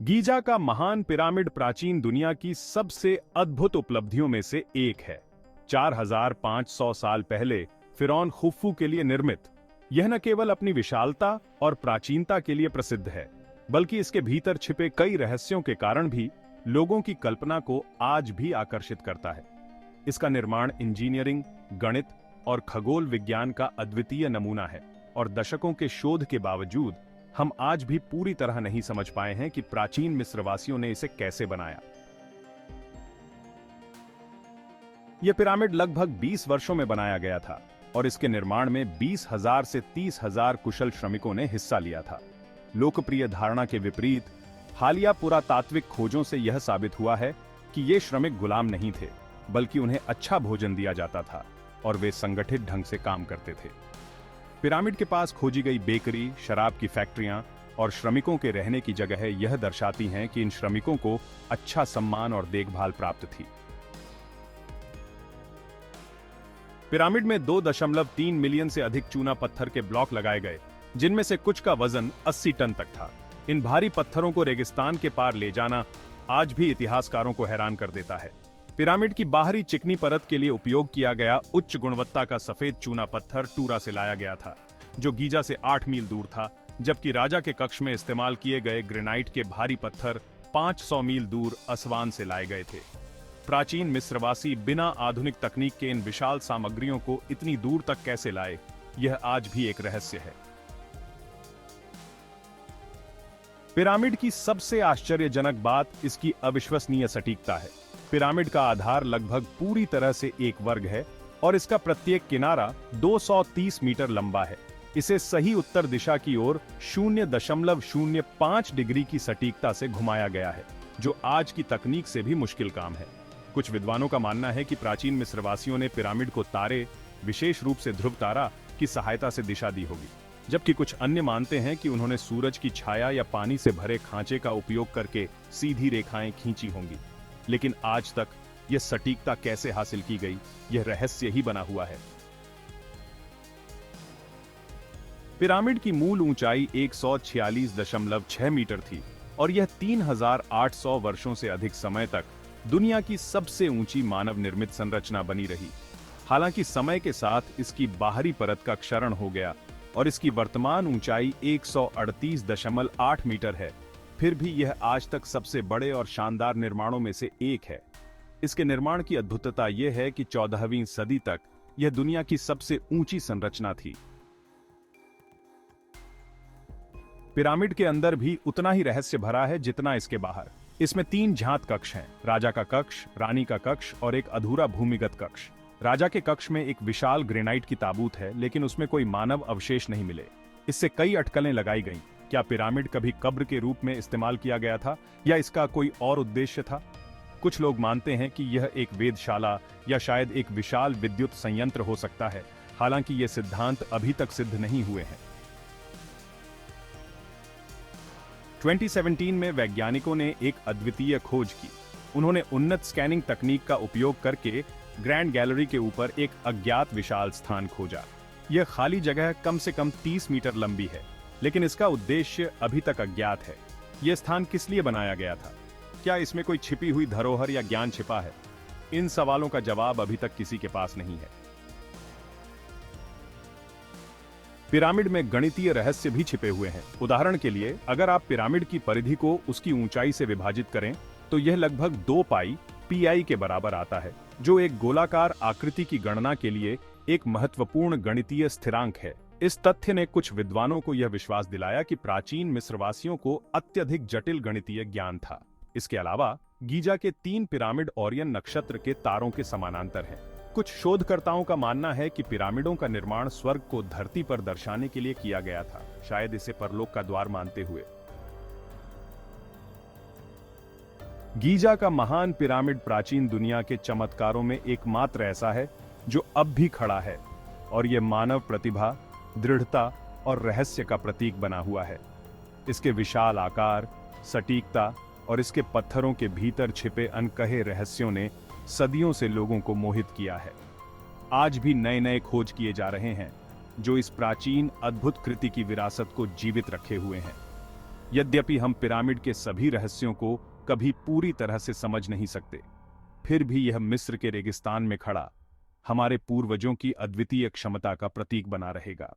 Giza का महान pyramid प्राचीन दुनिया की सबसे अद्भुत उपलब्धियों में से एक है। 4500 साल पहले फिरौन खुफू के लिए निर्मित यह न केवल अपनी विशालता और प्राचीनता के लिए प्रसिद्ध है, बल्कि इसके भीतर छिपे कई रहस्यों के कारण भी लोगों की कल्पना को आज भी आकर्षित करता है। इसका निर्माण इंजीनियरिंग, गणित और खगोल विज्ञान का अद्वितीय नमूना है और दशकों के शोध के बावजूद हम आज भी पूरी तरह नहीं समझ पाए हैं कि प्राचीन मिस्रवासियों ने इसे कैसे बनाया। यह पिरामिड लगभग 20 वर्षों में बनाया गया था और इसके निर्माण में 20,000 से 30,000 कुशल श्रमिकों ने हिस्सा लिया था। लोकप्रिय धारणा के विपरीत हालिया पुरातात्विक खोजों से यह साबित हुआ है कि ये श्रमिक गुलाम नहीं थे, बल्कि उन्हें अच्छा भोजन दिया जाता था और वे संगठित ढंग से काम करते थे। पिरामिड के पास खोजी गई बेकरी, शराब की फैक्ट्रियां और श्रमिकों के रहने की जगह यह दर्शाती हैं कि इन श्रमिकों को अच्छा सम्मान और देखभाल प्राप्त थी। पिरामिड में 2.3 मिलियन से अधिक चूना पत्थर के ब्लॉक लगाए गए, जिनमें से कुछ का वजन 80 टन तक था। इन भारी पत्थरों को रेगिस्तान के पार ले जाना आज भी इतिहासकारों को हैरान कर देता है। पिरामिड की बाहरी चिकनी परत के लिए उपयोग किया गया उच्च गुणवत्ता का सफेद चूना पत्थर टूरा से लाया गया था, जो गीजा से 8 मील दूर था, जबकि राजा के कक्ष में इस्तेमाल किए गए ग्रेनाइट के भारी पत्थर 500 मील दूर असवान से लाए गए थे। प्राचीन मिस्रवासी बिना आधुनिक तकनीक के इन विशाल सामग्रियों को इतनी दूर तक कैसे लाए, यह आज भी एक रहस्य है। पिरामिड की सबसे आश्चर्यजनक बात इसकी अविश्वसनीय सटीकता है। पिरामिड का आधार लगभग पूरी तरह से एक वर्ग है और इसका प्रत्येक किनारा 230 मीटर लंबा है। इसे सही उत्तर दिशा की ओर 0.05 डिग्री की सटीकता से घुमाया गया है, जो आज की तकनीक से भी मुश्किल काम है। कुछ विद्वानों का मानना है कि प्राचीन मिस्रवासियों ने पिरामिड को तारे, विशेष रूप से ध्रुव तारा की सहायता से दिशा दी होगी, जबकि कुछ अन्य मानते हैं कि उन्होंने सूरज की छाया या पानी से भरे खांचे का उपयोग करके सीधी रेखाएं खींची होंगी। लेकिन आज तक यह सटीकता कैसे हासिल की गई, यह रहस्य ही बना हुआ है। पिरामिड की मूल ऊंचाई 146.6 मीटर थी और यह 3,800 वर्षों से अधिक समय तक दुनिया की सबसे ऊंची मानव निर्मित संरचना बनी रही। हालांकि समय के साथ इसकी बाहरी परत का क्षरण हो गया और इसकी वर्तमान ऊंचाई 138.8 मीटर है, फिर भी यह आज तक सबसे बड़े और शानदार निर्माणों में से एक है। इसके निर्माण की अद्भुतता यह है कि 14वीं सदी तक यह दुनिया की सबसे ऊंची संरचना थी। पिरामिड के अंदर भी उतना ही रहस्य भरा है जितना इसके बाहर। इसमें 3 झांत कक्ष हैं: राजा का कक्ष, रानी का कक्ष और एक अधूरा भूमिगत कक्ष। राजा के कक्ष में एक विशाल ग्रेनाइट की ताबूत है, लेकिन उसमें कोई मानव अवशेष नहीं मिले। इससे कई अटकलें लगाई गईं। क्या पिरामिड कभी कब्र के रूप में इस्तेमाल किया गया था या इसका कोई और उद्देश्य था? कुछ लोग मानते हैं कि यह एक वेधशाला या शायद एक विशाल विद्युत संयंत्र हो सकता है, हालांकि ये सिद्धांत अभी तक सिद्ध नहीं हुए हैं। 2017 में वैज्ञानिकों ने एक अद्वितीय खोज की। उन्होंने उन्नत स्कैनिंग तकनीक का उपयोग करके ग्रैंड गैलरी के ऊपर एक अज्ञात विशाल स्थान खोजा। यह खाली जगह कम से कम 30 मीटर लंबी है, लेकिन इसका उद्देश्य अभी तक अज्ञात है। यह स्थान किस लिए बनाया गया था? क्या इसमें कोई छिपी हुई धरोहर या ज्ञान छिपा है? इन सवालों का जवाब अभी तक किसी के पास नहीं है। पिरामिड में गणितीय रहस्य भी छिपे हुए हैं। उदाहरण के लिए, अगर आप पिरामिड की परिधि को उसकी ऊंचाई से विभाजित करें तो यह लगभग 2 पाई पीआई के बराबर आता है, जो एक गोलाकार आकृति की गणना के लिए एक महत्वपूर्ण गणितीय स्थिरांक है। इस तथ्य ने कुछ विद्वानों को यह विश्वास दिलाया कि प्राचीन मिस्रवासियों को अत्यधिक जटिल गणितीय ज्ञान था। इसके अलावा गीजा के 3 पिरामिड ओरियन नक्षत्र के तारों के समानांतर हैं। कुछ शोधकर्ताओं का मानना है कि पिरामिडों का निर्माण स्वर्ग को धरती पर दर्शाने के लिए किया गया था, शायद इसे परलोक का द्वार मानते हुए। गीजा का महान पिरामिड प्राचीन दुनिया के चमत्कारों में एकमात्र ऐसा है जो अब भी खड़ा है, और यह मानव प्रतिभा, दृढ़ता और रहस्य का प्रतीक बना हुआ है। इसके विशाल आकार, सटीकता और इसके पत्थरों के भीतर छिपे अनकहे रहस्यों ने सदियों से लोगों को मोहित किया है। आज भी नए नए खोज किए जा रहे हैं जो इस प्राचीन अद्भुत कृति की विरासत को जीवित रखे हुए हैं। यद्यपि हम पिरामिड के सभी रहस्यों को कभी पूरी तरह से समझ नहीं सकते, फिर भी यह मिस्र के रेगिस्तान में खड़ा हमारे पूर्वजों की अद्वितीय क्षमता का प्रतीक बना रहेगा।